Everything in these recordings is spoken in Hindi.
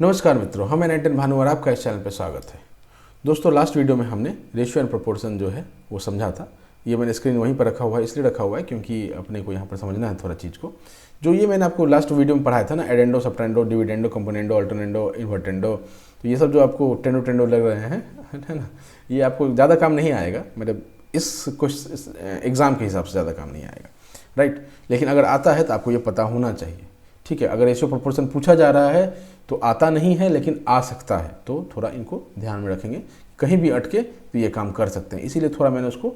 नमस्कार मित्रों, हम एन भानु और आपका इस चैनल पर स्वागत है। दोस्तों, लास्ट वीडियो में हमने रेशियो एंड प्रोपोर्शन जो है वो समझा था। ये मैंने स्क्रीन वहीं पर रखा हुआ है, इसलिए रखा हुआ है क्योंकि अपने को यहाँ पर समझना है थोड़ा चीज़ को। जो ये मैंने आपको लास्ट वीडियो में पढ़ाया था ना, एडेंडो, सबटेंडो, डिविडेंडो, कंपोनेंडो, अल्टरनेंडो, इन्वर्टेंडो, तो ये सब जो आपको टेंडो टेंडो लग रहे हैं, है ना, ये आपको ज़्यादा काम नहीं आएगा। मतलब इस एग्ज़ाम के हिसाब से ज़्यादा काम नहीं आएगा, राइट। लेकिन अगर आता है तो आपको ये पता होना चाहिए, ठीक है। अगर रेशियो प्रोपोर्शन पूछा जा रहा है तो आता नहीं है लेकिन आ सकता है, तो थोड़ा इनको ध्यान में रखेंगे। कहीं भी अटके तो ये काम कर सकते हैं, इसीलिए थोड़ा मैंने उसको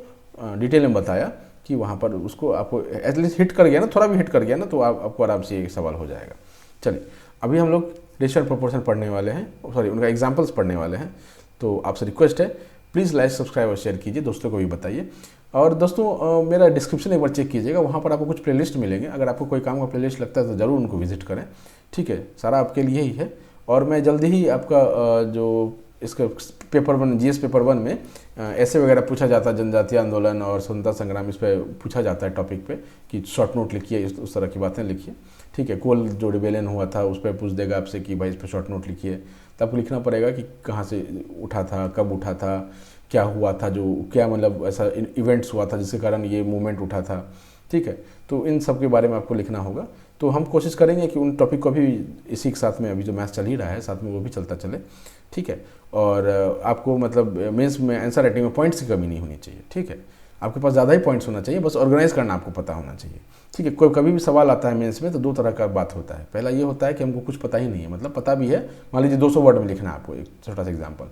डिटेल में बताया कि वहाँ पर उसको आपको एटलीस्ट हिट कर गया ना, थोड़ा भी हिट कर गया ना, तो आपको आराम से ये सवाल हो जाएगा। चलिए, अभी हम लोग रेशियो एंड प्रोपोर्शन पढ़ने वाले हैं, सॉरी उनका एग्जाम्पल्स पढ़ने वाले हैं। तो आपसे रिक्वेस्ट है, प्लीज़ लाइक, सब्सक्राइब और शेयर कीजिए, दोस्तों को भी बताइए। और दोस्तों, मेरा डिस्क्रिप्शन एक बार चेक कीजिएगा, वहाँ पर आपको कुछ प्लेलिस्ट मिलेंगे। अगर आपको कोई काम का प्लेलिस्ट लगता है तो ज़रूर उनको विजिट करें, ठीक है। सारा आपके लिए ही है। और मैं जल्दी ही आपका जो इसका पेपर 1, जीएस पेपर 1 में ऐसे वगैरह पूछा जाता है, जनजातीय आंदोलन और स्वतंत्रता संग्राम, इस पर पूछा जाता है टॉपिक पे कि शॉर्ट नोट लिखिए, उस तरह की बातें लिखिए, ठीक है। कोल जो रिबेलियन हुआ था उस पर पूछ देगा आपसे कि भाई इस पर शॉर्ट नोट लिखिए, तो आपको लिखना पड़ेगा कि कहाँ से उठा था, कब उठा था, क्या हुआ था, जो क्या मतलब ऐसा इवेंट्स हुआ था जिसके कारण ये मूवमेंट उठा था, ठीक है। तो इन सब के बारे में आपको लिखना होगा। तो हम कोशिश करेंगे कि उन टॉपिक को भी इसी के साथ में, अभी जो मैथ्स चल ही रहा है साथ में, वो भी चलता चले, ठीक है। और आपको मतलब मेंस में आंसर राइटिंग में पॉइंट्स की कमी नहीं होनी चाहिए, ठीक है। आपके पास ज़्यादा ही पॉइंट्स होना चाहिए, बस ऑर्गेनाइज करना आपको पता होना चाहिए, ठीक है। कोई कभी भी सवाल आता है मेंस में तो दो तरह का बात होता है। पहला ये होता है कि हमको कुछ पता ही नहीं है, मतलब पता भी है, मान लीजिए 200 वर्ड में लिखना है आपको, एक छोटा सा एग्जाम्पल,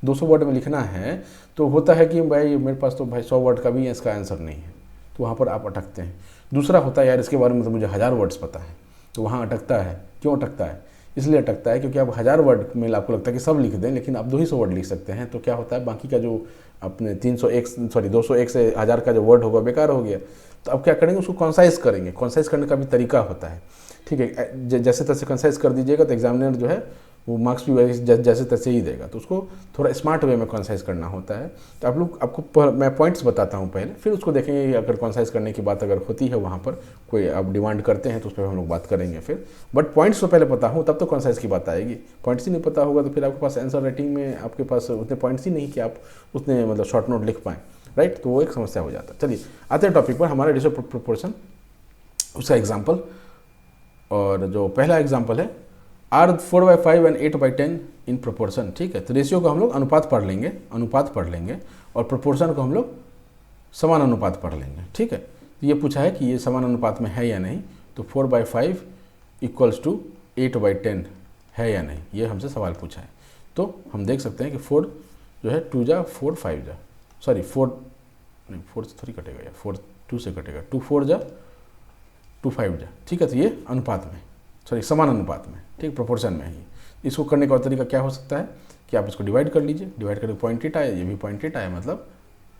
200 वर्ड में लिखना है, तो होता है कि भाई मेरे पास तो भाई 100 वर्ड का भी इसका आंसर नहीं है, तो वहाँ पर आप अटकते हैं। दूसरा होता है, यार इसके बारे में तो मुझे 1000 वर्ड्स पता है, तो वहाँ अटकता है। क्यों अटकता है? इसलिए अटकता है क्योंकि आप 1000 वर्ड में आपको लगता है कि सब लिख दें, लेकिन आप 200 वर्ड लिख सकते हैं, तो क्या होता है, बाकी का जो अपने 201 से 1000 का जो वर्ड होगा बेकार हो गया। तो अब क्या करेंगे, उसको कंसाइज करेंगे। कंसाइज करने का भी तरीका होता है, ठीक है। जैसे तैसे कंसाइज कर दीजिएगा तो एग्जामिनर जो है वो मार्क्स भी जैसे तैसे ही देगा। तो उसको थोड़ा स्मार्ट वे में कंसाइज करना होता है। तो आपको मैं पॉइंट्स बताता हूँ पहले, फिर उसको देखेंगे कि अगर कंसाइज करने की बात अगर होती है वहाँ पर, कोई आप डिमांड करते हैं तो उस पर हम लोग बात करेंगे फिर। बट पॉइंट्स तो पहले पता हो तब तो कंसाइज की बात आएगी। पॉइंट्स ही नहीं पता होगा तो फिर आपके पास आंसर राइटिंग में आपके पास उतने पॉइंट्स ही नहीं कि आप उतने मतलब शॉर्ट नोट लिख पाएँ, राइट। तो वो एक समस्या हो जाता है। चलिए आते हैं टॉपिक पर, हमारा रेशियो प्रोपोर्शन, उसका एग्जाम्पल। और जो पहला एग्जाम्पल है, आर 4/5 एंड 8/10 इन प्रोपोर्शन, ठीक है। तो रेशियो को हम लोग अनुपात पढ़ लेंगे, और प्रोपोर्शन को हम लोग समान अनुपात पढ़ लेंगे, ठीक है। तो ये पूछा है कि ये समान अनुपात में है या नहीं, तो 4/5 इक्वल्स टू 8/10 है या नहीं, ये हमसे सवाल पूछा है। तो हम देख सकते हैं कि 4 जो है 2 जा 4, 5 जा, सॉरी 4 नहीं, 4 से थोड़ी कटेगा, या 4 2 से कटेगा, 2 4 जा 2 5 जा, ठीक है। तो ये अनुपात में, सॉरी समान अनुपात में, ठीक, प्रोपोर्शन में ही। इसको करने का और तरीका क्या हो सकता है कि आप इसको डिवाइड कर लीजिए, डिवाइड करके 0.8 आया, ये भी 0.8 आया, मतलब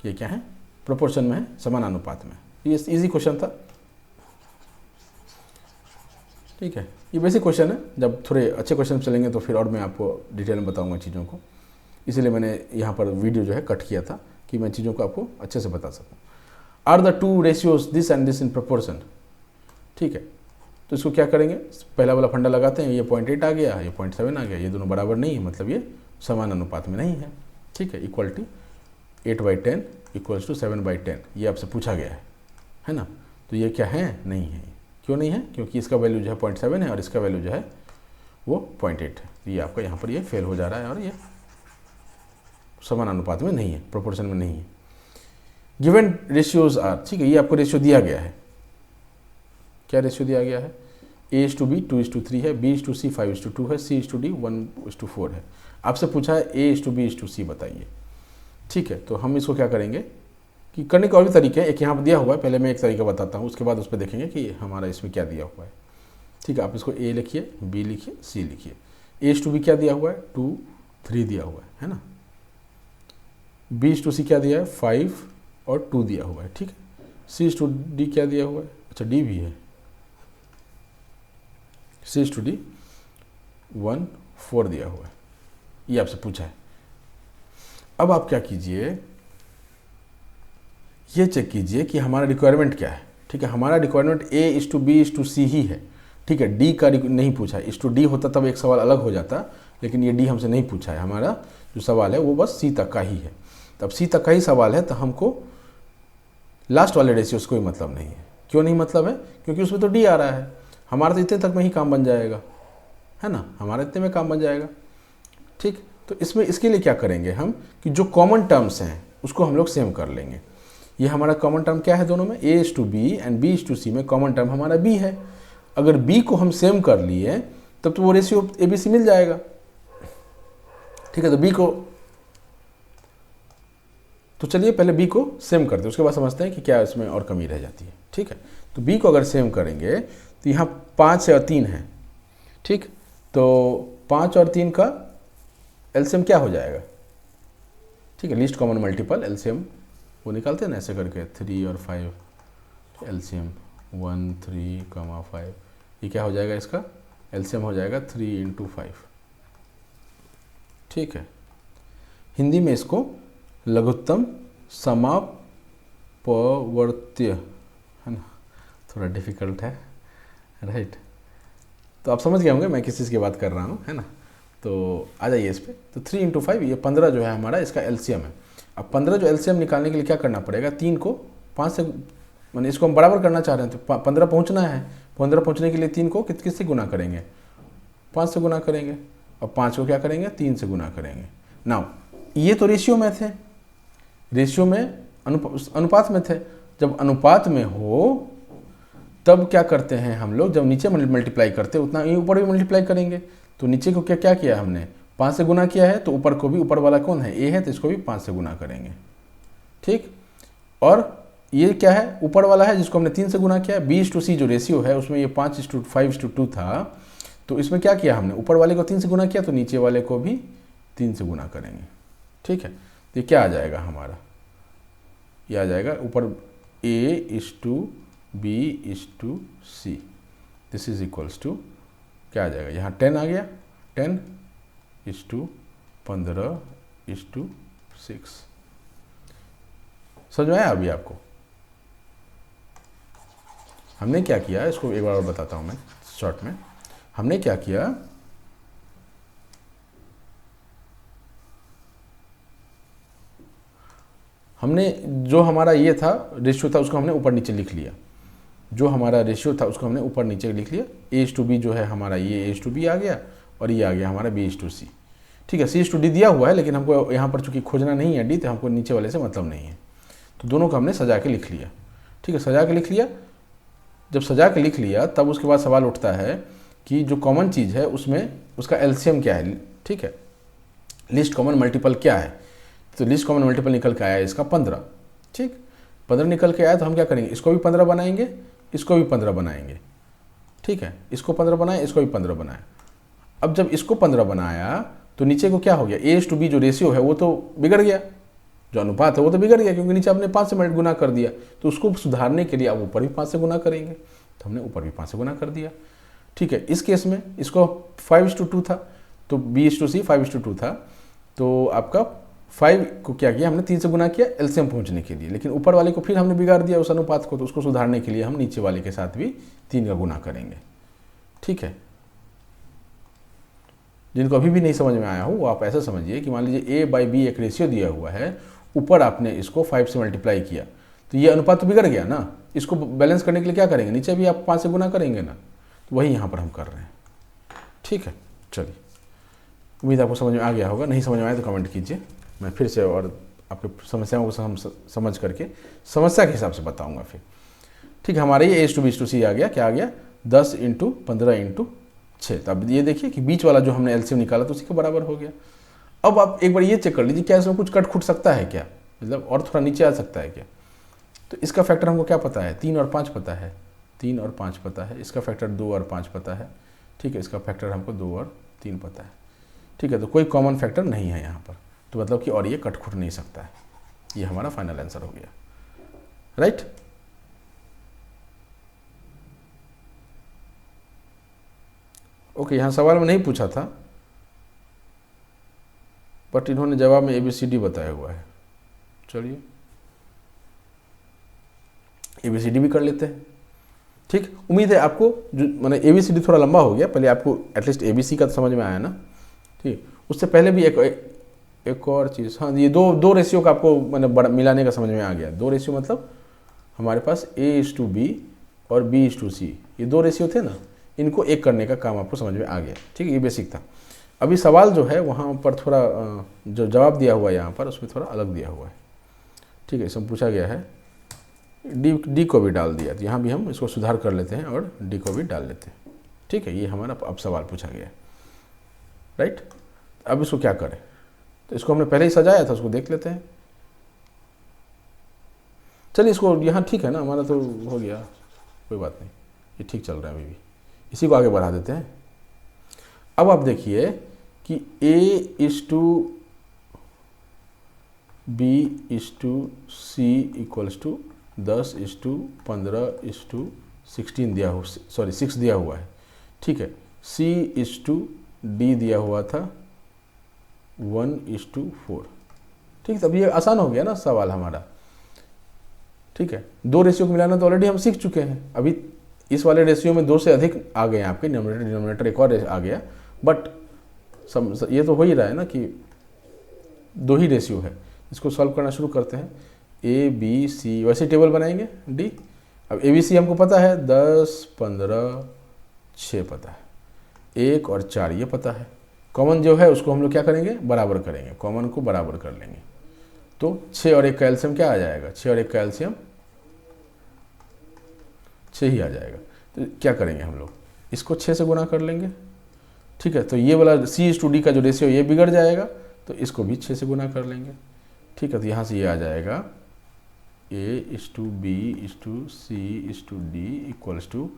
ये क्या है, प्रोपोर्शन में है, समान अनुपात में। ये इजी क्वेश्चन था, ठीक है। ये बेसिक क्वेश्चन है, जब थोड़े अच्छे क्वेश्चन चलेंगे तो फिर और मैं आपको डिटेल में बताऊंगा चीज़ों को। इसीलिए मैंने यहाँ पर वीडियो जो है कट किया था कि मैं चीज़ों को आपको अच्छे से बता सकूँ। Are the two ratios this and this in proportion, ठीक है। तो इसको क्या करेंगे, पहला वाला फंडा लगाते हैं, ये 0.8 आ गया, ये 0.7 आ गया, ये दोनों बराबर नहीं है, मतलब ये समान अनुपात में नहीं है, ठीक है। इक्वलिटी 8/10 इक्वल्स टू 7/10, ये आपसे पूछा गया है ना। तो ये क्या है, नहीं है। क्यों नहीं है? क्योंकि इसका वैल्यू जो है 0.7 है और इसका वैल्यू जो है वो 0.8 है। तो ये आपका यहाँ पर ये फेल हो जा रहा है और ये समान अनुपात में नहीं है, प्रोपोर्शन में नहीं है। गिवन रेशियोज आर, ठीक है, ये आपको रेशियो दिया गया है। क्या रेशियो दिया गया है, A/B 2:3 है, B/C 5:2 है, C/D 1:4 है। आपसे पूछा है A/B/C बताइए, ठीक है। तो हम इसको क्या करेंगे कि करने के और भी तरीके हैं। एक यहाँ पर दिया हुआ है, पहले मैं एक तरीका बताता हूँ, उसके बाद उस पर देखेंगे कि हमारा इसमें क्या दिया हुआ है, ठीक है। आप इसको A लिखिए, B लिखिए, C लिखिए। A/B क्या दिया हुआ है, 2 3 दिया हुआ है ना। B/C क्या दिया है, 5 और 2 दिया हुआ है, ठीक है। C/D क्या दिया हुआ है, अच्छा D भी है, C/D 1 4 दिया हुआ है, ये आपसे पूछा है। अब आप क्या कीजिए, ये चेक कीजिए कि हमारा रिक्वायरमेंट क्या है, ठीक है। हमारा रिक्वायरमेंट A/B/C ही है, ठीक है, डी का नहीं पूछा, इस टू डी होता तब एक सवाल अलग हो जाता, लेकिन ये डी हमसे नहीं पूछा है। हमारा जो सवाल है वो बस सी तक का ही है। तब सी तक का ही सवाल है, तो हमको लास्ट वाले रेशियो से कोई मतलब नहीं है। क्यों नहीं मतलब है? क्योंकि उसमें तो डी आ रहा है। हमारा तो इतने तक में ही काम बन जाएगा, है ना, हमारा इतने में काम बन जाएगा। ठीक, तो इसमें इसके लिए क्या करेंगे हम कि जो कॉमन टर्म्स हैं उसको हम लोग सेम कर लेंगे। ये हमारा कॉमन टर्म क्या है दोनों में? A is to B and B is to C में कॉमन टर्म हमारा बी है। अगर बी को हम सेम कर लिए तब तो वो रेशियो ए बी सी मिल जाएगा। ठीक है, तो बी को, तो चलिए पहले बी को सेम करते हैं, उसके बाद समझते हैं कि क्या इसमें और कमी रह जाती है। ठीक है, तो बी को अगर सेम करेंगे तो यहाँ 5 और 3 है। ठीक, तो 5 और 3 का एलसीएम क्या हो जाएगा? ठीक है, लीस्ट कॉमन मल्टीपल एलसीएम वो निकालते हैं ना ऐसे करके, 3 और 5 एलसीएम 1 3, 5, ये क्या हो जाएगा? इसका एलसीएम हो जाएगा 3 × 5। ठीक है, हिंदी में इसको लघुत्तम समापवर्त्य, है ना, थोड़ा डिफिकल्ट है, राइट। तो आप समझ गए होंगे मैं किस चीज़ की बात कर रहा हूँ, है ना। तो आ जाइए इस पर। तो 3 × 5 ये 15 जो है हमारा इसका एलसीएम है। अब 15 जो एलसीएम निकालने के लिए क्या करना पड़ेगा? 3 को 5 से, मैंने इसको हम बराबर करना चाह रहे हैं, तो 15 पहुँचना है। 15 पहुँचने के लिए 3 को किससे गुना करेंगे? 5 से गुना करेंगे। और 5 को क्या करेंगे? 3 से गुना करेंगे। नाउ ये तो रेशियो में थे, रेशियो में अनुपात में थे। जब अनुपात में हो तब क्या करते हैं हम लोग? जब नीचे मल्टीप्लाई करते उतना ही ऊपर भी मल्टीप्लाई करेंगे। तो नीचे को क्या क्या किया हमने? 5 से गुना किया है, तो ऊपर को भी, ऊपर वाला कौन है? ए है, तो इसको भी 5 से गुना करेंगे। ठीक, और ये क्या है? ऊपर वाला है जिसको हमने 3 से गुना किया। B/C जो रेशियो है उसमें ये 5:5:2 था, तो इसमें क्या किया हमने? ऊपर वाले को 3 से गुना किया, तो नीचे वाले को भी 3 से गुना करेंगे। ठीक है, तो ये क्या आ जाएगा हमारा? ये आ जाएगा ऊपर A/B/C, this is equals to क्या आ जाएगा? यहाँ 10 आ गया, 10:15:6। समझ में आया अभी आपको? हमने क्या किया, इसको एक बार और बताता हूँ मैं शॉर्ट में। हमने क्या किया, हमने जो हमारा ये था रेशियो था उसको हमने ऊपर नीचे लिख लिया। जो हमारा रेशियो था उसको हमने ऊपर नीचे लिख लिया। A/B जो है हमारा ये A/B आ गया, और ये आ गया हमारा B/C। ठीक है, C/D दिया हुआ है, लेकिन हमको यहाँ पर चूंकि खोजना नहीं है D, तो हमको नीचे वाले से मतलब नहीं है। तो दोनों को हमने सजा के लिख लिया। ठीक है, सजा के लिख लिया। जब सजा के लिख लिया तब उसके बाद सवाल उठता है कि जो कॉमन चीज़ है उसमें उसका एलसीएम क्या है? ठीक है, लीस्ट कॉमन मल्टीपल क्या है? तो लीस्ट कॉमन मल्टीपल निकल के आया इसका 15। ठीक, 15 निकल के आया, तो हम क्या करेंगे? इसको भी 15 बनाएंगे, इसको भी 15 बनाएंगे। ठीक है, इसको 15 बनाए, इसको भी 15 बनाए। अब जब इसको 15 बनाया तो नीचे को क्या हो गया? A/B जो रेशियो है वो तो बिगड़ गया, जो अनुपात है वो तो बिगड़ गया, क्योंकि नीचे आपने 5 से गुना कर दिया। तो उसको सुधारने के लिए आप ऊपर भी 5 से गुना करेंगे, तो हमने ऊपर भी 5 से गुना कर दिया। ठीक है, इस केस में इसको 5:2 था, तो B/C 5:2 था, तो आपका 5 को क्या किया हमने? 3 से गुना किया एलसीएम पहुंचने के लिए, लेकिन ऊपर वाले को फिर हमने बिगाड़ दिया उस अनुपात को, तो उसको सुधारने के लिए हम नीचे वाले के साथ भी 3 का गुना करेंगे। ठीक है, जिनको अभी भी नहीं समझ में आया हो वो आप ऐसा समझिए कि मान लीजिए A/B एक रेशियो दिया हुआ है, ऊपर आपने इसको 5 से मल्टीप्लाई किया, तो ये अनुपात तो बिगड़ गया ना। इसको बैलेंस करने के लिए क्या करेंगे? नीचे भी आप 5 से गुना करेंगे ना, तो वही यहाँ पर हम कर रहे हैं। ठीक है, चलिए, उम्मीद आपको समझ में आ गया होगा। नहीं समझ में आया तो कमेंट कीजिए, मैं फिर से और आपके समस्याओं को समझ करके समस्या के हिसाब से बताऊंगा फिर। ठीक है, हमारे ये A/B/C आ गया, क्या आ गया? 10 × 15 × 6। तो अब ये देखिए कि बीच वाला जो हमने एलसीएम निकाला तो उसी के बराबर हो गया। अब आप एक बार ये चेक कर लीजिए, क्या इसमें कुछ कट खुट सकता है क्या? मतलब और थोड़ा नीचे आ सकता है क्या? तो इसका फैक्टर हमको क्या पता है? 3 और 5 पता है, 3 और 5 पता है। इसका फैक्टर 2 और 5 पता है। ठीक है, इसका फैक्टर हमको 2 और 3 पता है। ठीक है, तो कोई कॉमन फैक्टर नहीं है यहाँ पर, तो मतलब कि और ये कट खुट नहीं सकता है। ये हमारा फाइनल आंसर हो गया, राइट। ओके, यहाँ सवाल में नहीं पूछा था, बट इन्होंने जवाब में ABCD बताया हुआ है। चलिए ABCD भी कर लेते हैं। ठीक, उम्मीद है आपको जो मैंने ABCD थोड़ा लंबा हो गया, पहले आपको एटलीस्ट ABC का तो समझ में आया ना। ठीक, उससे पहले भी एक और चीज़, हाँ, ये दो रेशियो का आपको मैंने बड़ा मिलाने का समझ में आ गया। 2 रेशियो मतलब हमारे पास A/B और B/C, ये 2 रेशियो थे ना, इनको एक करने का काम आपको समझ में आ गया। ठीक है, ये बेसिक था। अभी सवाल जो है वहाँ पर थोड़ा जो जवाब दिया हुआ है यहाँ पर, उसमें थोड़ा अलग दिया हुआ है। ठीक है, इसमें पूछा गया है डी को भी डाल दिया, तो यहाँ भी हम इसको सुधार कर लेते हैं और डी को भी डाल लेते हैं। ठीक है, ये हमारा अब सवाल पूछा गया है, राइट। अब इसको क्या करें, तो इसको हमने पहले ही सजाया था, उसको देख लेते हैं। चलिए इसको यहाँ, ठीक है ना, हमारा तो हो गया, कोई बात नहीं, ये ठीक चल रहा है अभी भी, इसी को आगे बढ़ा देते हैं। अब आप देखिए कि A/B/C इक्वल्स टू 10:15:16 दिया हो, सॉरी 6 दिया हुआ है। ठीक है, C/D दिया हुआ था 1:4। ठीक, तब ये आसान हो गया ना सवाल हमारा। ठीक है, 2 रेशियो को मिलाना तो ऑलरेडी हम सीख चुके हैं। अभी इस वाले रेशियो में 2 से अधिक आ गए आपके, न्यूमरेटर डिनोमिनेटर एक और आ गया, बट ये तो हो ही रहा है ना कि 2 ही रेशियो है। इसको सॉल्व करना शुरू करते हैं। ABC, वैसे टेबल बनाएंगे D। अब ABC हमको पता है 10, 15, 6 पता है, 1 और 4 ये पता है। कॉमन जो है उसको हम लोग क्या करेंगे, बराबर करेंगे, कॉमन को बराबर कर लेंगे। तो 6 और 1 का एलसीएम क्या आ जाएगा, 6 और 1 का एलसीएम 6 ही आ जाएगा। तो क्या करेंगे हम लोग, इसको 6 से गुना कर लेंगे। ठीक है, तो ये वाला C/D का जो रेशियो ये बिगड़ जाएगा, तो इसको भी 6 से गुना कर लेंगे। ठीक है, तो यहाँ से ये आ जाएगा A/B/C/D इक्वल्स टू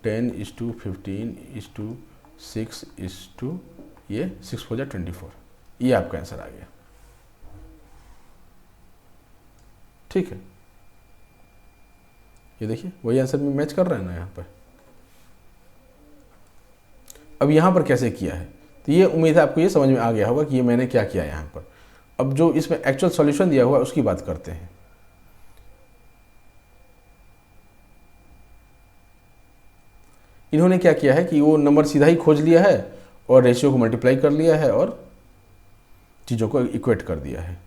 10:15:6 ये 6 हो जाए 24। ये आपका आंसर आ गया। ठीक है, ये देखिए वही आंसर में मैच कर रहा है ना यहाँ पर। अब यहाँ पर कैसे किया है, तो ये उम्मीद है आपको ये समझ में आ गया होगा कि ये मैंने क्या किया यहाँ पर। अब जो इसमें एक्चुअल सॉल्यूशन दिया हुआ है उसकी बात करते हैं। इन्होंने क्या किया है कि वो नंबर सीधा ही खोज लिया है और रेशियो को मल्टीप्लाई कर लिया है और चीज़ों को इक्वेट कर दिया है।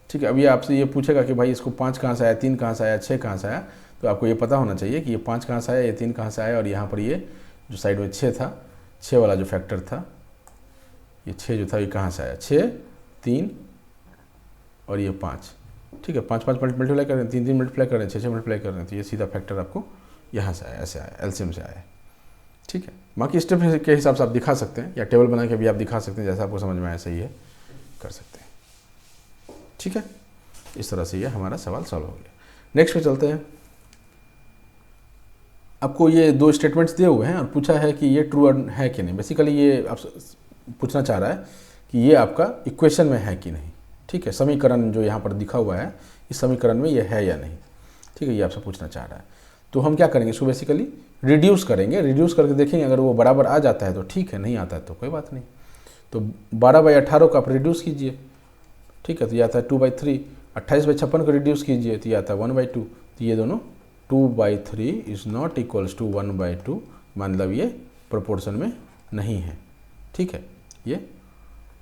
ठीक है, अभी आपसे ये पूछेगा कि भाई इसको 5 कहाँ से आया, 3 कहाँ से आया, 6 कहाँ से आया, तो आपको ये पता होना चाहिए कि ये 5 कहाँ से आया, ये 3 कहाँ से आया, और यहाँ पर ये जो साइड में 6 था, 6 वाला जो फैक्टर था, ये 6 जो था ये कहाँ से आया, 6, 3 और ये 5। ठीक है, 5 मल्टीप्लाई कर रहे हैं, 3 मल्टीप्लाई कर रहे हैं, 6 मल्टीप्लाई कर रहे हैं, तो ये सीधा फैक्टर आपको यहाँ से आया, ऐसे आया, एलसीएम से आया। ठीक है, बाकी स्टेप के हिसाब से आप दिखा सकते हैं, या टेबल बना के भी आप दिखा सकते हैं, जैसा आपको समझ में आया सही है कर सकते हैं। ठीक है, इस तरह से ये हमारा सवाल सॉल्व हो गया। नेक्स्ट पे चलते हैं। आपको ये 2 स्टेटमेंट्स दिए हुए हैं और पूछा है कि ये ट्रू है कि नहीं। बेसिकली ये आप पूछना चाह रहा है कि ये आपका इक्वेशन में है कि नहीं। ठीक है, समीकरण जो यहाँ पर दिखा हुआ है, इस समीकरण में ये है या नहीं। ठीक है, ये आपसे पूछना चाह रहा है। तो हम क्या करेंगे, इसको बेसिकली रिड्यूस करेंगे, रिड्यूस करके देखेंगे, अगर वो बराबर आ जाता है तो ठीक है, नहीं आता है तो कोई बात नहीं। तो 12/18 को आप रिड्यूस कीजिए। ठीक है, तो ये आता है 2/3। 28/56 को रिड्यूस कीजिए तो ये आता है 1/2। तो ये दोनों 2/3 इज़ नॉट इक्वल्स टू 1/2, मतलब ये प्रोपोर्शन में नहीं है। ठीक है, ये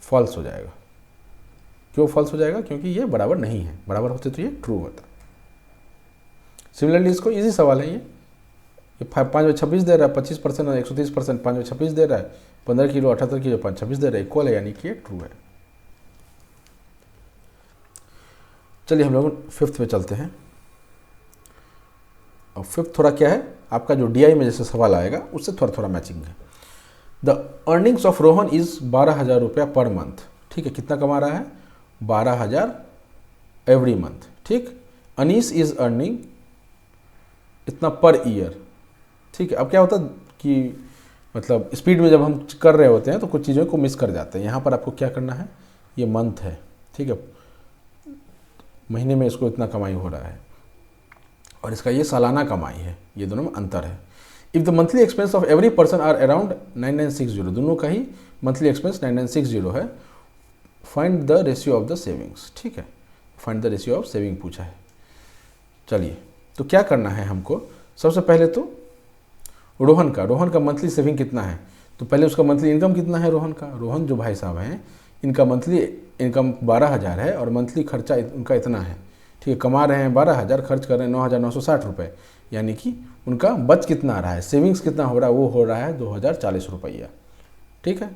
फॉल्स हो जाएगा। क्यों फॉल्स हो जाएगा, क्योंकि ये बराबर नहीं है, बराबर होते तो ये ट्रू होता। सिमिलरली इसको इजी सवाल है, ये 5/26 दे रहा है, 25% और 130%, 5/26 दे रहा है, 15 किलो 78 किलो 5/26 दे रहा है, इक्वल है, यानी कि ये ट्रू है। चलिए हम लोग 5th पे चलते हैं। और 5th थोड़ा क्या है, आपका जो DI में जैसे सवाल आएगा उससे थोड़ा मैचिंग है। The earnings of Rohan is 12,000 रुपया पर मंथ। ठीक है, कितना कमा रहा है, 12,000 एवरी मंथ। ठीक, अनीस इज अर्निंग इतना पर ईयर। ठीक है, अब क्या होता है कि मतलब स्पीड में जब हम कर रहे होते हैं तो कुछ चीज़ों को मिस कर जाते हैं। यहाँ पर आपको क्या करना है, ये मंथ है। ठीक है, महीने में इसको इतना कमाई हो रहा है और इसका ये सालाना कमाई है, ये दोनों में अंतर है। If the monthly expense of every person are around 9960, दोनों का ही मंथली एक्सपेंस 9960 है, find the ratio of the savings. ठीक है, find the ratio of saving पूछा है। चलिए, तो क्या करना है हमको, सबसे पहले तो रोहन का मंथली सेविंग कितना है, तो पहले उसका मंथली इनकम कितना है रोहन का। रोहन जो भाई साहब हैं इनका मंथली इनकम 12,000 है और मंथली खर्चा उनका इतना है, ठीक है। कमा रहे हैं 12,000, खर्च कर रहे हैं 9,960 रुपये, यानी कि उनका बच कितना आ रहा है, सेविंग्स कितना हो रहा है, वो हो रहा है 2,040 रुपया, ठीक है।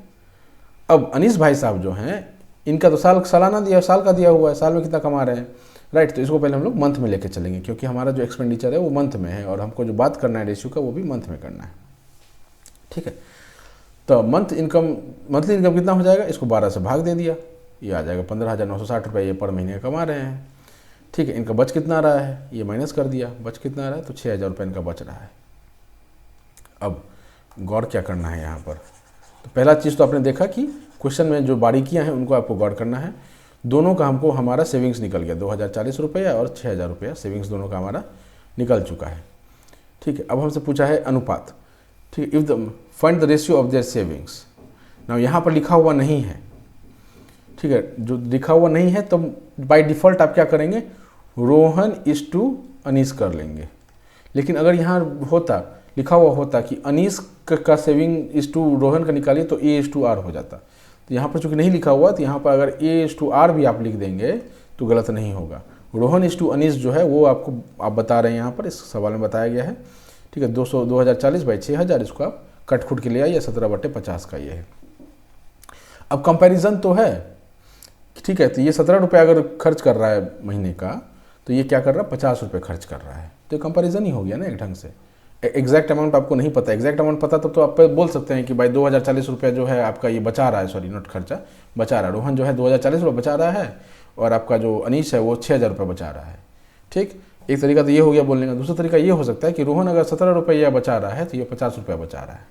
अब अनीस भाई साहब जो हैं इनका तो साल का दिया हुआ है, साल में कितना कमा रहे हैं, राइट। तो इसको पहले हम लोग मंथ में लेके चलेंगे, क्योंकि हमारा जो एक्सपेंडिचर है वो मंथ में है और हमको जो बात करना है रेशियो का वो भी मंथ में करना है, ठीक है। तो मंथली इनकम कितना हो जाएगा, इसको 12 से भाग दे दिया, ये आ जाएगा 15,960 रुपये ये पर महीने कमा रहे हैं, ठीक है। इनका बच कितना आ रहा है, ये माइनस कर दिया, बच कितना आ रहा है, तो 6,000 रुपये इनका बच रहा है। अब गौर क्या करना है यहाँ पर, तो पहला चीज़ तो आपने देखा कि क्वेश्चन में जो बारीकियाँ हैं उनको आपको गौर करना है। दोनों का हमको हमारा सेविंग्स निकल गया, 2,040 रुपया और 6,000 रुपया सेविंग्स दोनों का हमारा निकल चुका है, ठीक है। अब हमसे पूछा है अनुपात, ठीक है। If the find the ratio of their savings, ना यहाँ पर लिखा हुआ नहीं है, ठीक है। जो लिखा हुआ नहीं है तो बाय डिफ़ॉल्ट आप क्या करेंगे, रोहन इज टू अनीस कर लेंगे। लेकिन अगर यहाँ लिखा हुआ होता कि अनीस का सेविंग इज टू रोहन का निकालिए तो ए इज टू आर हो जाता। तो यहाँ पर चूँकि नहीं लिखा हुआ तो यहाँ पर अगर ए इज टू आर भी आप लिख देंगे तो गलत नहीं होगा। रोहन इज टू अनीस जो है वो आप बता रहे हैं, यहाँ पर इस सवाल में बताया गया है, ठीक है। 2,040 बाई 6,000, इसको आप कट खुट के ले आइए, 17/50 का ये है। अब कंपैरिजन तो है, ठीक है। तो ये 17 रुपये अगर खर्च कर रहा है महीने का, तो ये क्या कर रहा है, 50 रुपये खर्च कर रहा है, तो कंपैरिजन ही हो गया ना एक ढंग से। एग्जैक्ट अमाउंट आपको नहीं पता, एग्जैक्ट अमाउंट पता तो आप बोल सकते हैं कि भाई 2,040 रुपये जो है आपका ये बचा रहा है, सॉरी नोट खर्चा बचा रहा है, रोहन जो है 2,040 रुपये बचा रहा है और आपका जो अनीश है वो 6,000 रुपये बचा रहा है, ठीक। एक तरीका तो ये हो गया बोलने का। दूसरा तरीका ये हो सकता है कि रोहन अगर 17 रुपया बचा रहा है तो ये 50 रुपया बचा रहा है,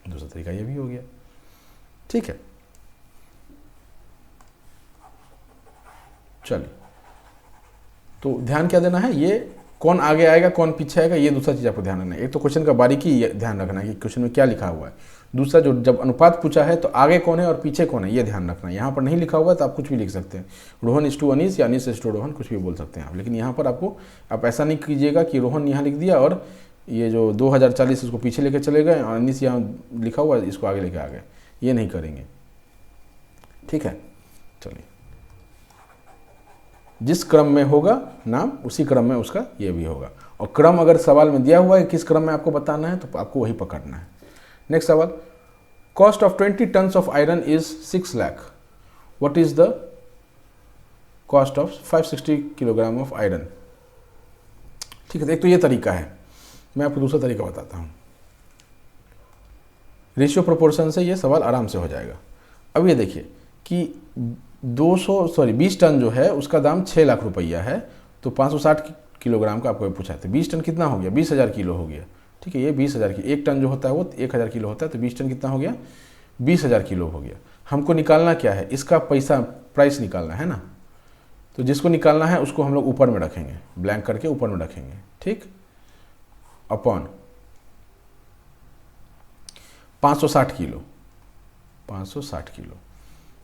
दूसरा तरीका ये भी हो गया, ठीक है। चलिए, तो ध्यान क्या देना है, ये कौन आगे आएगा कौन पीछे आएगा, ये दूसरा चीज़ आपको ध्यान रखना है। एक तो क्वेश्चन का बारीकी ध्यान रखना है कि क्वेश्चन में क्या लिखा हुआ है। दूसरा जो जब अनुपात पूछा है तो आगे कौन है और पीछे कौन है, ये ध्यान रखना है। यहाँ पर नहीं लिखा हुआ है तो आप कुछ भी लिख सकते हैं, रोहन इज टू अनीस या अनीस इज टू रोहन, कुछ भी बोल सकते हैं आप। लेकिन यहाँ पर आप ऐसा नहीं कीजिएगा कि रोहन यहाँ लिख दिया और ये जो 2,040 इसको पीछे लेके चले गए और अनीस यहाँ लिखा हुआ है इसको आगे लेके आ गए, ये नहीं करेंगे, ठीक है। चलिए, जिस क्रम में होगा नाम उसी क्रम में उसका ये भी होगा, और क्रम अगर सवाल में दिया हुआ है किस क्रम में आपको बताना है तो आपको वही पकड़ना है। नेक्स्ट सवाल, cost of 20 tons of iron is 6 lakh, what is the cost of 560 kilogram of iron, ठीक है। एक तो ये तरीका है, मैं आपको दूसरा तरीका बताता हूँ। रेशियो प्रोपोर्शन से ये सवाल आराम से हो जाएगा। अब ये देखिए कि 20 टन जो है उसका दाम 6 लाख रुपया है, तो 560 किलोग्राम का आपको पूछा था। 20 टन कितना हो गया, 20,000 किलो हो गया, ठीक है। ये 20,000 की, एक टन जो होता है वो 1,000 किलो होता है, तो 20 टन कितना हो गया, 20,000 किलो हो गया। हमको निकालना क्या है, इसका प्राइस निकालना है ना, तो जिसको निकालना है उसको हम लोग ऊपर में रखेंगे, ब्लैंक करके ऊपर में रखेंगे, ठीक। अपॉन 560 किलो, 560 किलो,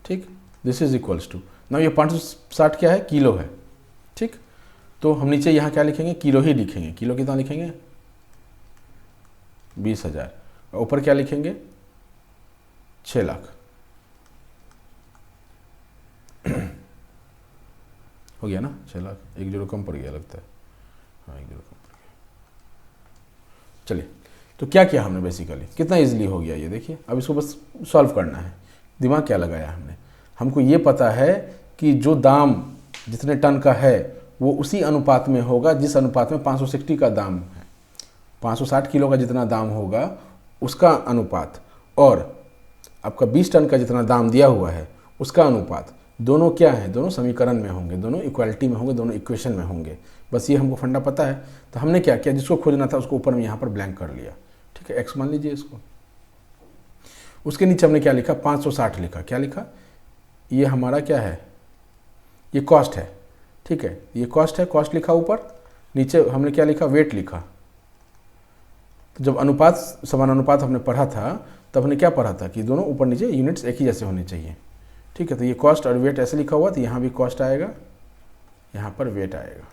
ठीक। दिस इज इक्वल्स टू, ना ये 560 क्या है, किलो है, ठीक। तो हम नीचे यहाँ क्या लिखेंगे, किलो ही लिखेंगे। किलो कितना लिखेंगे, 20,000, और ऊपर क्या लिखेंगे, 6 लाख हो गया ना, 6 लाख। एक जीरो कम पड़ गया लगता है, हाँ एक जीरो कम पड़ गया। चलिए, तो क्या किया हमने बेसिकली, कितना इजीली हो गया ये देखिए। अब इसको बस सॉल्व करना है। दिमाग क्या लगाया हमने, हमको ये पता है कि जो दाम जितने टन का है वो उसी अनुपात में होगा जिस अनुपात में 560 का दाम है। 560 किलो का जितना दाम होगा उसका अनुपात और आपका 20 टन का जितना दाम दिया हुआ है उसका अनुपात, दोनों क्या है, दोनों समीकरण में होंगे, दोनों इक्वालिटी में होंगे, दोनों इक्वेशन में होंगे। बस ये हमको फंडा पता है। तो हमने क्या किया, जिसको खोजना था उसको ऊपर में यहाँ पर ब्लैंक कर लिया, ठीक है। एक्स मान लीजिए इसको, उसके नीचे हमने क्या लिखा, 560 लिखा। क्या लिखा, ये हमारा क्या है, ये कॉस्ट है, ठीक है। ये कॉस्ट है, कॉस्ट लिखा ऊपर, नीचे हमने क्या लिखा, वेट लिखा। तो जब अनुपात समानुपात हमने पढ़ा था तब हमने क्या पढ़ा था कि दोनों ऊपर नीचे यूनिट्स एक ही जैसे होने चाहिए, ठीक है। तो ये कॉस्ट और वेट ऐसे लिखा हुआ, तो यहाँ भी कॉस्ट आएगा, यहाँ पर वेट आएगा,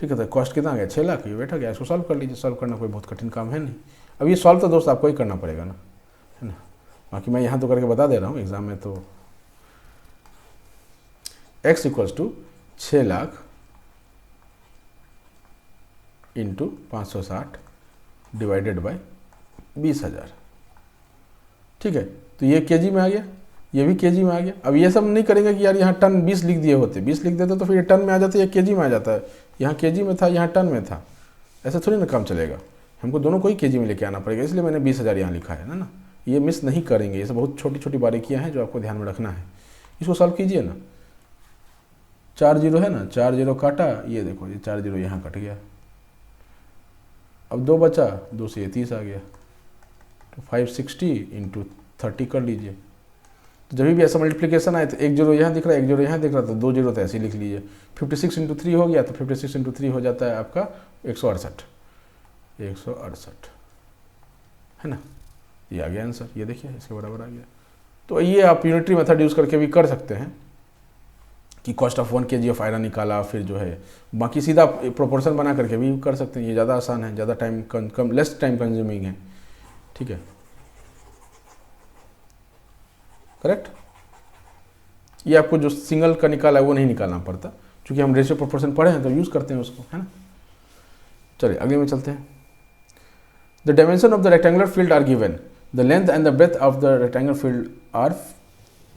ठीक है, तो कॉस्ट कितना आ गया 6 लाख, ये बैठा गया, इसको सॉल्व कर लीजिए। सॉल्व करना कोई बहुत कठिन काम है नहीं। अब ये सॉल्व तो दोस्त आपको ही करना पड़ेगा ना, है ना, बाकी मैं यहाँ तो करके बता दे रहा हूँ एग्जाम में। तो x equals to 6 lakh into 560 divided by 20,000, ठीक है। तो ये केजी में आ गया, ये भी केजी में आ गया। अब ये सब नहीं करेंगे कि यार यहाँ टन 20 लिख दिए होते, 20 लिख देते तो फिर ये टन में आ जाता है, ये केजी में आ जाता है। यहाँ केजी में था, यहाँ टन में था, ऐसा थोड़ी ना काम चलेगा। हमको दोनों को ही केजी में लेके आना पड़ेगा, इसलिए मैंने 20,000 यहाँ लिखा है ना। ये मिस नहीं करेंगे, ये सब बहुत छोटी छोटी बारीकियाँ हैं जो आपको ध्यान में रखना है। इसको सॉल्व कीजिए ना। 4 जीरो है ना, 4 जीरो काटा, ये देखो ये 4 जीरो यहाँ कट गया। अब 2 बचा, 2 से ये 30 आ गया। तो 560 इंटू 30 कर लीजिए। तो जब भी ऐसा मल्टीप्लिकेशन आए तो 1 जीरो यहाँ दिख रहा है, 1 जीरो यहाँ दिख रहा है, तो 2 जीरो तो ऐसे ही लिख लीजिए। 56 इंटू 3 हो गया, तो 56 इंटू 3 हो जाता है आपका 168, 168 है ना। ये आ गया आंसर, ये देखिए इसके बराबर आ गया। तो ये आप यूनिटरी मेथड यूज़ करके भी कर सकते हैं कि cost of 1 kg of iron निकाला, फिर जो है बाकी सीधा प्रोपोर्शन बना करके भी कर सकते हैं। ये ज़्यादा आसान है, ज़्यादा टाइम कम लेस टाइम कंज्यूमिंग है, ठीक है, करेक्ट। ये आपको जो सिंगल का निकाला है वो नहीं निकालना पड़ता, क्योंकि हम रेशियो प्रोपोर्शन पढ़े हैं तो यूज़ करते हैं उसको, है ना। चलिए अगले में चलते हैं। The dimension of the rectangular field are given, the length and the breadth of the rectangular field are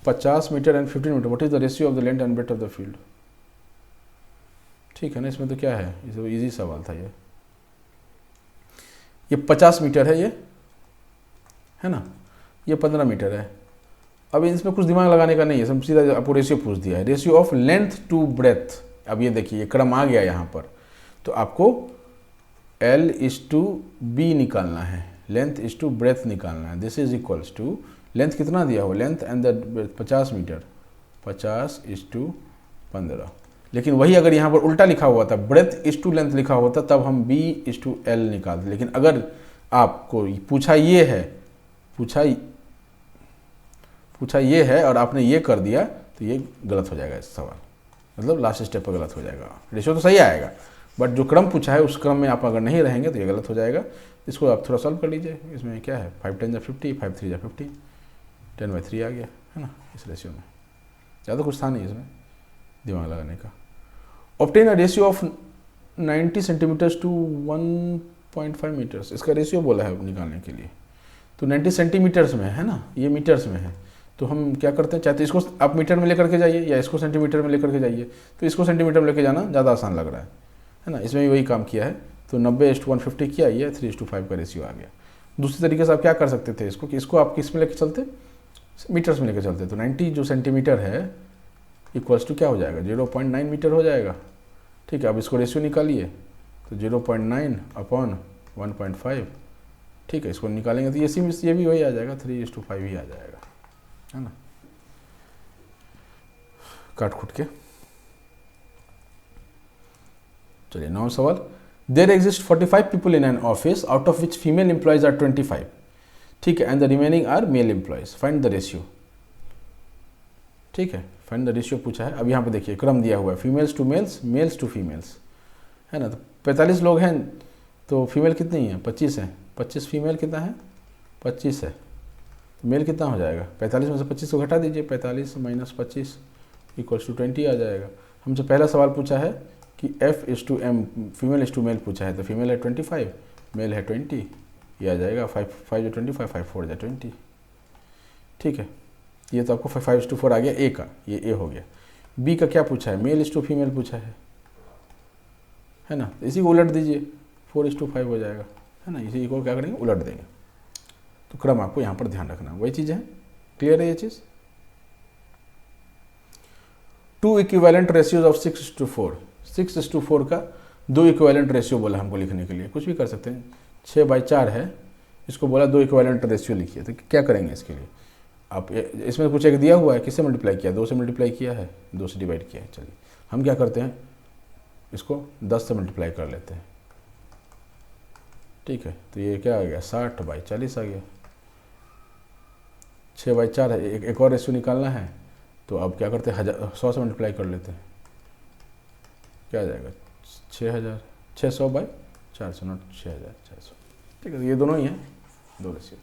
50 metre and 15 metre, what is the ratio of the length and breadth of the field. ठीक है ना, इसमें तो क्या है, ये इजी सवाल था। ये 50 मीटर है, ये है ना, ये 15 मीटर है। अब इसमें कुछ दिमाग लगाने का नहीं है, सीधा आपको रेशियो पूछ दिया है, ratio of length to breadth. अब ये देखिए ये क्रम आ गया यहाँ पर, तो आपको L/B निकालना है, लेंथ इज टू ब्रेथ निकालना है। This is equals to length कितना दिया हो, लेंथ एंड द 50 मीटर, 50/15। लेकिन वही अगर यहाँ पर उल्टा लिखा हुआ था, ब्रेथ इज टू लेंथ लिखा होता, तब हम B/L निकालते। लेकिन अगर आपको पूछा ये है, पूछा ये है और आपने ये कर दिया, तो ये गलत हो जाएगा इस सवाल, मतलब लास्ट स्टेप पर गलत हो जाएगा। रेशियो तो सही आएगा, बट जो क्रम पूछा है उस क्रम में आप अगर नहीं रहेंगे तो ये गलत हो जाएगा। इसको आप थोड़ा सॉल्व कर लीजिए। इसमें क्या है, 5 10 50, 5 3 50, 10/3 आ गया, है ना, इस रेशियो में। ज़्यादा कुछ था नहीं इसमें दिमाग लगाने का। Obtain a ratio of 90 centimetres to 1.5 metres, इसका रेशियो बोला है निकालने के लिए। तो 90 सेंटीमीटर्स में है ना, ये मीटर्स में है, तो हम क्या करते हैं, चाहे तो इसको आप मीटर में लेकर के जाइए या इसको सेंटीमीटर में लेकर के जाइए। तो इसको सेंटीमीटर में लेकर जाना ज़्यादा आसान लग रहा है ना, इसमें भी वही काम किया है। तो 90/150 किया, ये 3:5 का रेशियो आ गया। दूसरी तरीके से आप क्या कर सकते थे इसको, कि इसको आप किस में लेकर चलते, मीटर्स में लेकर चलते। तो 90 जो सेंटीमीटर है इक्वल्स टू क्या हो जाएगा, 0.9 मीटर हो जाएगा। ठीक है, अब इसको रेशियो निकालिए, तो 0.9/1.5, ठीक है, इसको निकालेंगे तो ये भी वही आ जाएगा, 3:5 ही आ जाएगा, है ना, काट खुट के। चलिए 9 सवाल। There exist 45 people in an office, out of which female employees are 25, ठीक है, and the remaining are male employees, find the ratio. ठीक है, फाइंड द रेशियो पूछा है। अब यहाँ पे देखिए क्रम दिया हुआ है, females to males, males to females, है ना। तो 45 लोग हैं, तो फीमेल कितनी है, 25 है, 25 फीमेल कितना है, 25 है, मेल कितना हो जाएगा, 45 में से 25 को घटा दीजिए, 45 - 25 इक्वल्स टू 20 आ जाएगा। हमसे पहला सवाल पूछा है कि F/M, female is to mail पूछा है, तो फीमेल है 25, मेल है 20, ये आ जाएगा 5 5 जो 25, 5 4 जो 20। ठीक है, ये तो आपको 5/4 आ गया ए का, ये ए हो गया। बी का क्या पूछा है, मेल इज टू फीमेल पूछा है ना, इसी को उलट दीजिए, 4/5 हो जाएगा, है ना। इसी को क्या करेंगे, उलट देंगे। तो क्रम आपको यहाँ पर ध्यान रखना, वही चीज़ है। क्लियर है ये चीज़। 2 इक्विवेलेंट रेशियोज ऑफ 6:4, 6:4 का 2 इक्विवेलेंट रेशियो बोला हमको लिखने के लिए, कुछ भी कर सकते हैं। 6/4 है, इसको बोला 2 इक्विवेलेंट रेशियो लिखिए, तो क्या करेंगे इसके लिए आप, इसमें कुछ एक दिया हुआ है, किससे मल्टीप्लाई किया, 2 से मल्टीप्लाई किया है, 2 से डिवाइड किया है। चलिए हम क्या करते हैं, इसको 10 से मल्टीप्लाई कर लेते हैं। ठीक है, तो ये क्या आ गया, 60/40 आ गया। 6/4 है, एक और रेशियो निकालना है, तो अब क्या करते हैं, 100 से मल्टीप्लाई कर लेते हैं, क्या आ जाएगा, 6000 600 बाई 400 नॉट 6600, ठीक है। ये दोनों ही हैं, दो रेशियो।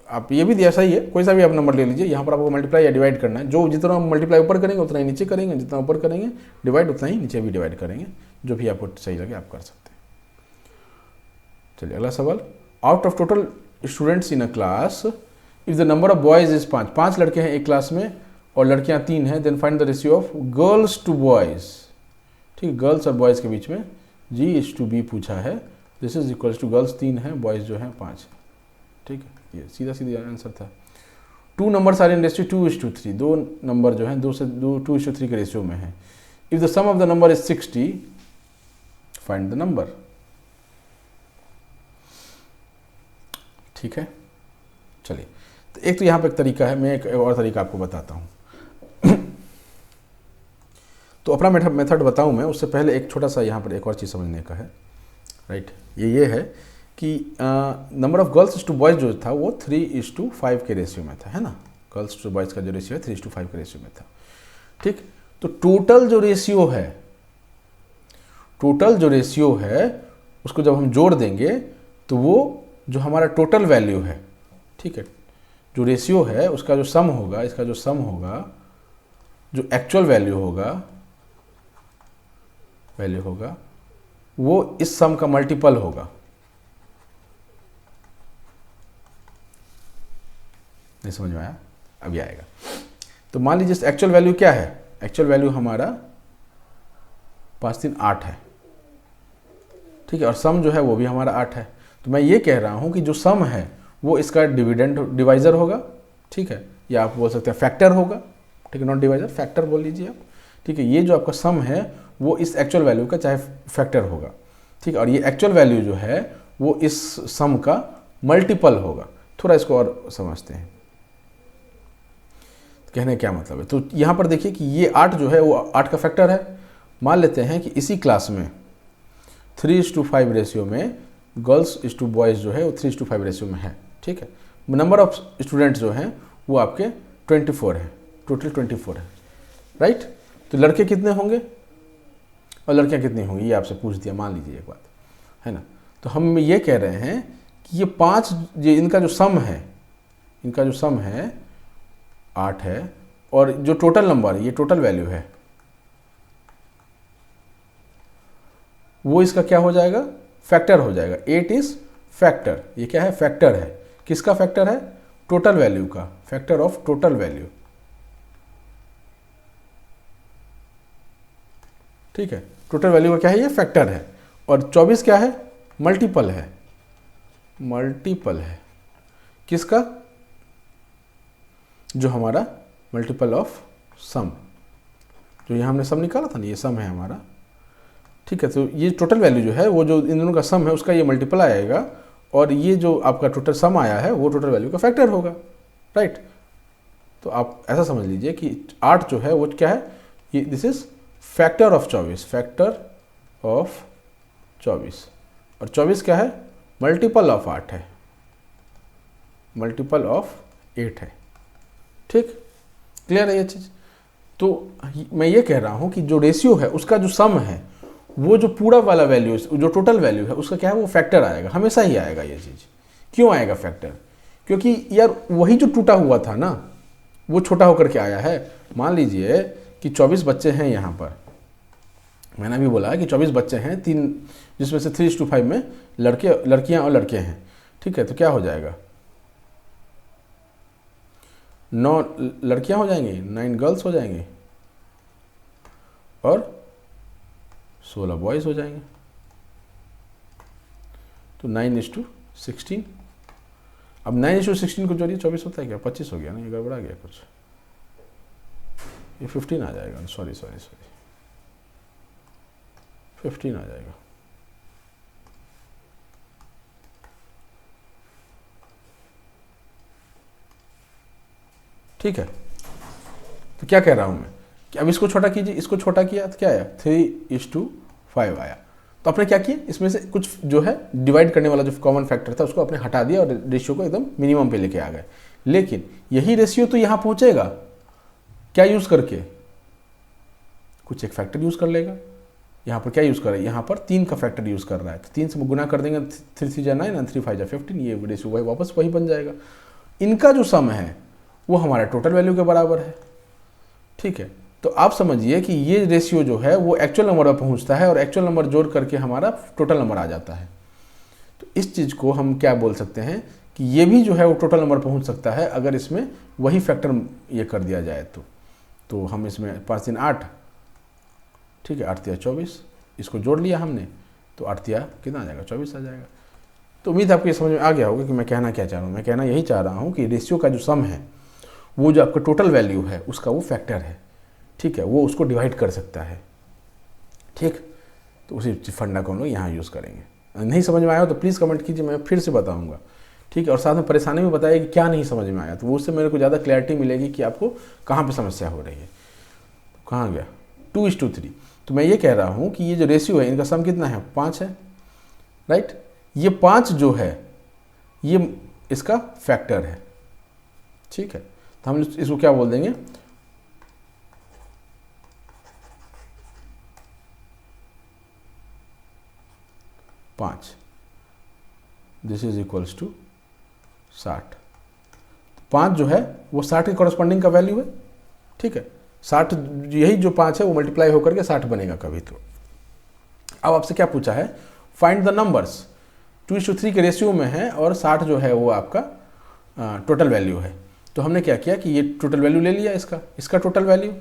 आप ये भी ऐसा ही है, कोई सा भी आप नंबर ले लीजिए, यहाँ पर आपको मल्टीप्लाई या डिवाइड करना है। जो जितना मल्टीप्लाई ऊपर करेंगे उतना ही नीचे करेंगे, जितना ऊपर करेंगे डिवाइड उतना ही नीचे भी डिवाइड करेंगे, जो भी आपको सही लगे आप कर सकते हैं। चलिए अगला सवाल, out of total students in a class if the number of boys is 5, 5 लड़के हैं एक क्लास में और लड़कियां 3 हैं, then find the ratio of girls to boys, ठीक है। गर्ल्स और बॉयज के बीच में G:B पूछा है, this is equals to girls 3 हैं, बॉयज जो हैं 5, ठीक है। ये सीधा सीधा आंसर था। 2 numbers are in ratio 2:3, 2 number जो हैं 2:3 के रेशियो में है। If the sum of the number is 60, find the number, ठीक है। चलिए तो एक तो यहाँ पे एक तरीका है, मैं एक और तरीका आपको बताता हूँ। तो अपना मेथड बताऊँ मैं, उससे पहले एक छोटा सा यहाँ पर एक और चीज़ समझने का है, राइट। ये है कि number of girls to boys जो था वो 3:5 के रेशियो में था, है ना। गर्ल्स टू बॉयज़ का जो रेशियो है 3:5 के रेशियो में था, ठीक। तो टोटल जो रेशियो है उसको जब हम जोड़ देंगे तो वो जो हमारा टोटल वैल्यू है, ठीक है, जो रेशियो है उसका जो सम होगा, इसका जो सम होगा, जो एक्चुअल वैल्यू होगा वो इस सम का मल्टीपल होगा। नहीं समझ में आया? अभी आएगा। तो मान लीजिए एक्चुअल वैल्यू क्या है, एक्चुअल वैल्यू हमारा 5 3 8 है, ठीक है, और सम जो है वो भी हमारा 8 है। तो मैं ये कह रहा हूँ कि जो सम है वो इसका डिवाइज़र होगा, ठीक है, या आप बोल सकते हैं फैक्टर होगा, ठीक है, नॉट डिवाइज़र, फैक्टर बोल लीजिए आप, ठीक है। ये जो आपका सम है वो इस एक्चुअल वैल्यू का चाहे फैक्टर होगा, ठीक है, और ये एक्चुअल वैल्यू जो है वो इस सम का मल्टीपल होगा। थोड़ा इसको और समझते हैं, कहने क्या मतलब है। तो यहाँ पर देखिए कि ये 8 जो है वो 8 का फैक्टर है। मान लेते हैं कि इसी क्लास में 3:5 रेशियो में गर्ल्स इज टू बॉयज़ जो है वो 3:5 रेशियो में है, ठीक है। नंबर ऑफ स्टूडेंट्स जो हैं वो आपके 24 है, टोटल 24 है, राइट। तो लड़के कितने होंगे और लड़कियां कितनी होंगी ये आपसे पूछ दिया, मान लीजिए एक बात, है ना। तो हम ये कह रहे हैं कि ये 5 इनका जो सम है 8 है, और जो टोटल नंबर है, ये टोटल वैल्यू है, वो इसका क्या हो जाएगा, फैक्टर हो जाएगा। 8 इज फैक्टर, ये क्या है, फैक्टर है। किसका फैक्टर है, टोटल वैल्यू का, फैक्टर ऑफ टोटल वैल्यू, ठीक है। टोटल वैल्यू का क्या है, ये फैक्टर है। और 24 क्या है, मल्टीपल है, किसका, जो हमारा मल्टीपल ऑफ सम, जो यहाँ हमने सम निकाला था ना, ये सम है हमारा, ठीक है। तो ये टोटल वैल्यू जो है वो जो इन दोनों का सम है उसका ये मल्टीपल आएगा, और ये जो आपका टोटल सम आया है वो टोटल वैल्यू का फैक्टर होगा, राइट। तो आप ऐसा समझ लीजिए कि 8 जो है वो क्या है, ये दिस इज फैक्टर ऑफ 24, और 24 क्या है, मल्टीपल ऑफ 8 है, मल्टीपल ऑफ 8 है, ठीक। क्लियर है ये चीज़। तो मैं ये कह रहा हूँ कि जो रेशियो है उसका जो सम है वो जो पूरा वाला वैल्यू, जो टोटल वैल्यू है उसका क्या है, वो फैक्टर आएगा, हमेशा ही आएगा ये चीज़। क्यों आएगा फैक्टर, क्योंकि यार वही जो टूटा हुआ था ना वो छोटा होकर के आया है। मान लीजिए कि 24 बच्चे हैं यहाँ पर, मैंने भी बोला कि 24 बच्चे हैं, 3 जिसमें से 3:5 में लड़कियाँ और लड़के हैं, ठीक है। तो क्या हो जाएगा, 9 लड़कियाँ हो जाएंगी, 9 गर्ल्स हो जाएंगी, और 16 बॉयज़ हो जाएंगे। तो 9:16। अब 9:16 को जोड़िए, 24 होता है क्या, 25 हो गया ना, ये गड़बड़ा गया कुछ, ये 15 आ जाएगा, सॉरी 15 आ जाएगा। ठीक है। तो क्या कह रहा हूं मैं कि अब इसको छोटा कीजिए, इसको छोटा किया तो क्या आया, 3:5 आया। तो आपने क्या किया, इसमें से कुछ जो है डिवाइड करने वाला जो कॉमन फैक्टर था उसको आपने हटा दिया और रेशियो को एकदम मिनिमम पे लेके आ गए। लेकिन यही रेशियो तो यहाँ पहुँचेगा क्या यूज़ करके, कुछ एक फैक्टर यूज़ कर लेगा, यहाँ पर क्या यूज़ कर रहा है, यहाँ पर 3 का फैक्टर यूज़ कर रहा है, तो 3 से गुना कर देंगे, 3 3 जा 9 और 3 5 जा 15, ये रेशियो वही वापस वही बन जाएगा। इनका जो सम है वो हमारा टोटल वैल्यू के बराबर है। ठीक है, तो आप समझिए कि ये रेशियो जो है वो एक्चुअल नंबर पर पहुँचता है और एक्चुअल नंबर जोड़ करके हमारा टोटल नंबर आ जाता है। तो इस चीज़ को हम क्या बोल सकते हैं कि ये भी जो है वो टोटल नंबर पहुँच सकता है अगर इसमें वही फैक्टर ये कर दिया जाए तो हम इसमें 5 3 8, ठीक है, 8 3 24, इसको जोड़ लिया हमने तो 8 3 कितना आ जाएगा, 24 आ जाएगा। तो उम्मीद आपको ये समझ में आ गया होगा कि मैं कहना क्या चाह रहा हूँ। मैं कहना यही चाह रहा हूँ कि रेशियो का जो सम है वो जो आपका टोटल वैल्यू है उसका वो फैक्टर है। ठीक है, वो उसको डिवाइड कर सकता है। ठीक, तो उसी फंडा को हम लोग यहाँ यूज़ करेंगे। नहीं समझ में आया हो तो प्लीज़ कमेंट कीजिए, मैं फिर से बताऊँगा। ठीक है, और साथ में परेशानी भी बताइए कि क्या नहीं समझ में आया, तो वो उससे मेरे को ज़्यादा क्लैरिटी मिलेगी कि आपको कहाँ पे समस्या हो रही है। कहाँ गया 2:3। तो मैं ये कह रहा हूँ कि ये जो रेशियो है इनका सम कितना है, 5 है, राइट। ये 5 जो है ये इसका फैक्टर है। ठीक है, तो हम इसको क्या बोल देंगे, पाँच, दिस इज इक्वल्स टू 60। 5 जो है वो 60 के कॉरस्पॉन्डिंग का वैल्यू है। ठीक है, 60 यही जो 5 है वो मल्टीप्लाई होकर के 60 बनेगा कभी। तो अब आपसे क्या पूछा है, फाइंड द नंबर्स, 2:3 के रेशियो में है और 60 जो है वो आपका टोटल वैल्यू है। तो हमने क्या किया कि ये टोटल वैल्यू ले लिया, इसका टोटल वैल्यू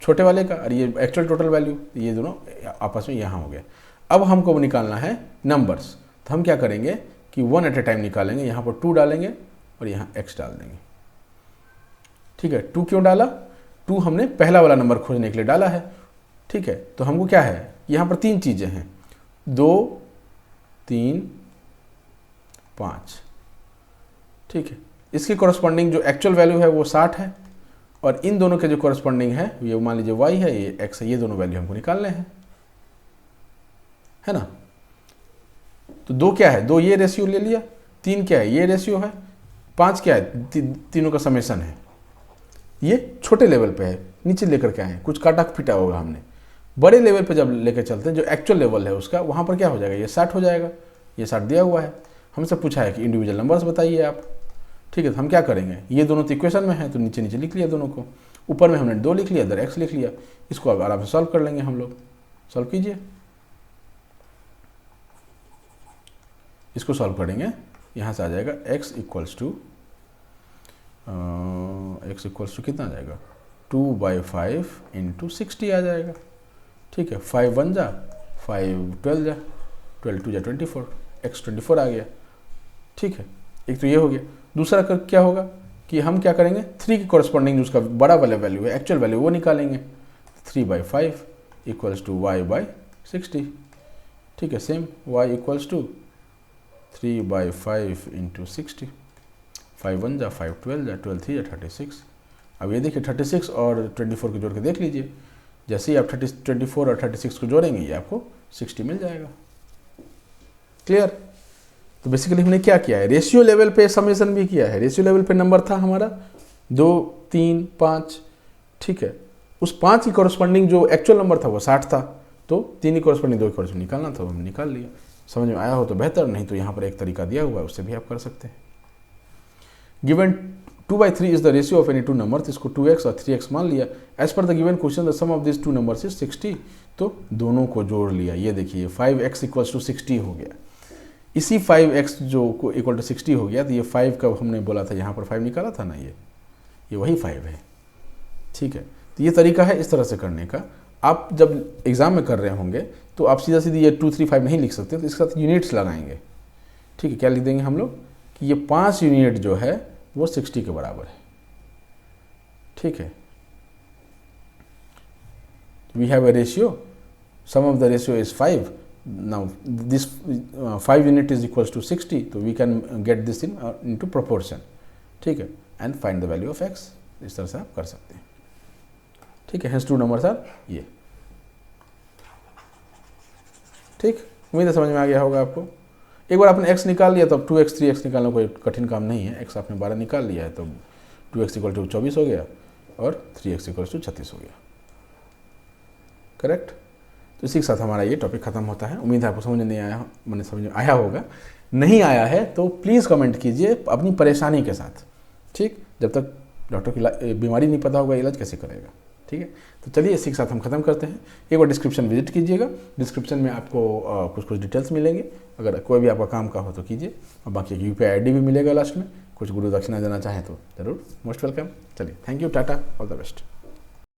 छोटे वाले का, और ये एक्चुअल टोटल वैल्यू, ये दोनों आपस में यहाँ हो गया। अब हमको निकालना है नंबर्स, तो हम क्या करेंगे कि 1 एट ए टाइम निकालेंगे। यहाँ पर 2 डालेंगे और यहाँ x डाल देंगे। ठीक है, 2 क्यों डाला, 2 हमने पहला वाला नंबर खोजने के लिए डाला है। ठीक है, तो हमको क्या है, यहाँ पर 3 चीज़ें हैं, 2 3 5। ठीक है, इसके कॉरस्पॉन्डिंग जो एक्चुअल वैल्यू है वो 60 है, और इन दोनों के जो कॉरस्पॉन्डिंग है ये मान लीजिए y है, ये x है, ये दोनों वैल्यू हमको निकालने हैं, है ना। तो 2 क्या है, 2 ये रेशियो ले लिया, 3 क्या है, ये रेशियो है, 5 क्या है, तीनों का समेशन है। ये छोटे लेवल पे है, नीचे लेकर के आए, कुछ काटा पीटा होगा हमने। बड़े लेवल पे जब लेकर चलते हैं, जो एक्चुअल लेवल है उसका, वहाँ पर क्या हो जाएगा, ये 60 हो जाएगा। ये 60 दिया हुआ है, हमसे पूछा है कि इंडिविजुअल नंबर्स बताइए आप। ठीक है, तो हम क्या करेंगे, ये दोनों तो इक्वेशन में है तो नीचे नीचे लिख लिया दोनों को, ऊपर में हमने 2 लिख लिया, इधर x लिख लिया। इसको अब आराम से सॉल्व कर लेंगे हम लोग। सॉल्व कीजिए, इसको सॉल्व करेंगे, यहाँ से आ जाएगा x इक्वल्स टू कितना आ जाएगा, 2/5 इंटू 60 आ जाएगा। ठीक है, 5 1 जा 5 12 जा 12 2 जा 24, x 24 आ गया। ठीक है, एक तो ये हो गया। दूसरा क्या होगा कि हम क्या करेंगे, 3 की कॉरस्पॉन्डिंग जो उसका बड़ा वाला वैल्यू है, एक्चुअल वैल्यू, वो निकालेंगे। 3/5 इक्वल्स टू y/60। ठीक है, same y equals to 3/5 into 60, 5 1 जा 5 12 जा 12 3 जा 36। अब ये देखिए 36 और 24 को जोड़ के देख लीजिए, जैसे ही आप 24 और 36 को जोड़ेंगे ये आपको 60 मिल जाएगा। क्लियर। तो बेसिकली हमने क्या किया है, रेशियो लेवल पे समेशन भी किया है। रेशियो लेवल पे नंबर था हमारा 2 3 5। ठीक है, उस 5 की कॉरस्पॉन्डिंग जो एक्चुअल नंबर था वो 60 था, तो 3 की कॉरस्पॉन्डिंग 2 की कॉरस्पॉन्डिंग निकालना था, हमने निकाल लिया। समझ में आया हो तो बेहतर, नहीं तो यहाँ पर एक तरीका दिया हुआ है उससे भी आप कर सकते हैं। Given 2/3 is the ratio of any 2 numbers, इसको 2x और 3x मान लिया। As per the given question the sum of this 2 numbers is 60, तो दोनों को जोड़ लिया। ये देखिए 5x इक्वल्स टू 60 हो गया। इसी 5x जो को इक्वल टू 60 हो गया, तो ये 5 का हमने बोला था, यहाँ पर 5 निकाला था ना, ये वही 5 है। ठीक है, तो ये तरीका है इस तरह से करने का। आप जब एग्ज़ाम में कर रहे होंगे तो आप सीधा सीधी ये 2 3 5 नहीं लिख सकते, तो इसके साथ यूनिट्स लगाएंगे। ठीक है, क्या लिख देंगे हम लोग कि ये 5 यूनिट जो है वो 60 के बराबर है। ठीक है, we have a ratio, sum of the ratio is 5। now this 5 unit is equals to 60, so we can get this into proportion. ठीक है, and find the value of x। इस तरह से आप कर सकते हैं। ठीक है, hence 2 numbers are ये। ठीक, उम्मीद है समझ में आ गया होगा आपको। एक बार आपने x निकाल लिया तो अब 2x 3x निकालना कोई कठिन काम नहीं है। x आपने 12 निकाल लिया है तो 2x इक्वल टू 24 हो गया और 3x इक्वल टू 36 हो गया। करेक्ट। तो इसी के साथ हमारा ये टॉपिक खत्म होता है। उम्मीद है आपको समझ नहीं आया, मैंने समझ में आया होगा। नहीं आया है तो प्लीज़ कमेंट कीजिए अपनी परेशानी के साथ, ठीक। जब तक डॉक्टर की बीमारी नहीं पता होगा, इलाज कैसे करेगा, ठीक है। तो चलिए इसी के साथ हम खत्म करते हैं। एक बार डिस्क्रिप्शन विजिट कीजिएगा, डिस्क्रिप्शन में आपको कुछ डिटेल्स मिलेंगे। अगर कोई भी आपका काम का हो तो कीजिए, और बाकी UPI ID भी मिलेगा लास्ट में। कुछ गुरु दक्षिणा देना चाहें तो ज़रूर मोस्ट वेलकम। चलिए, thank you, Tata, all the best.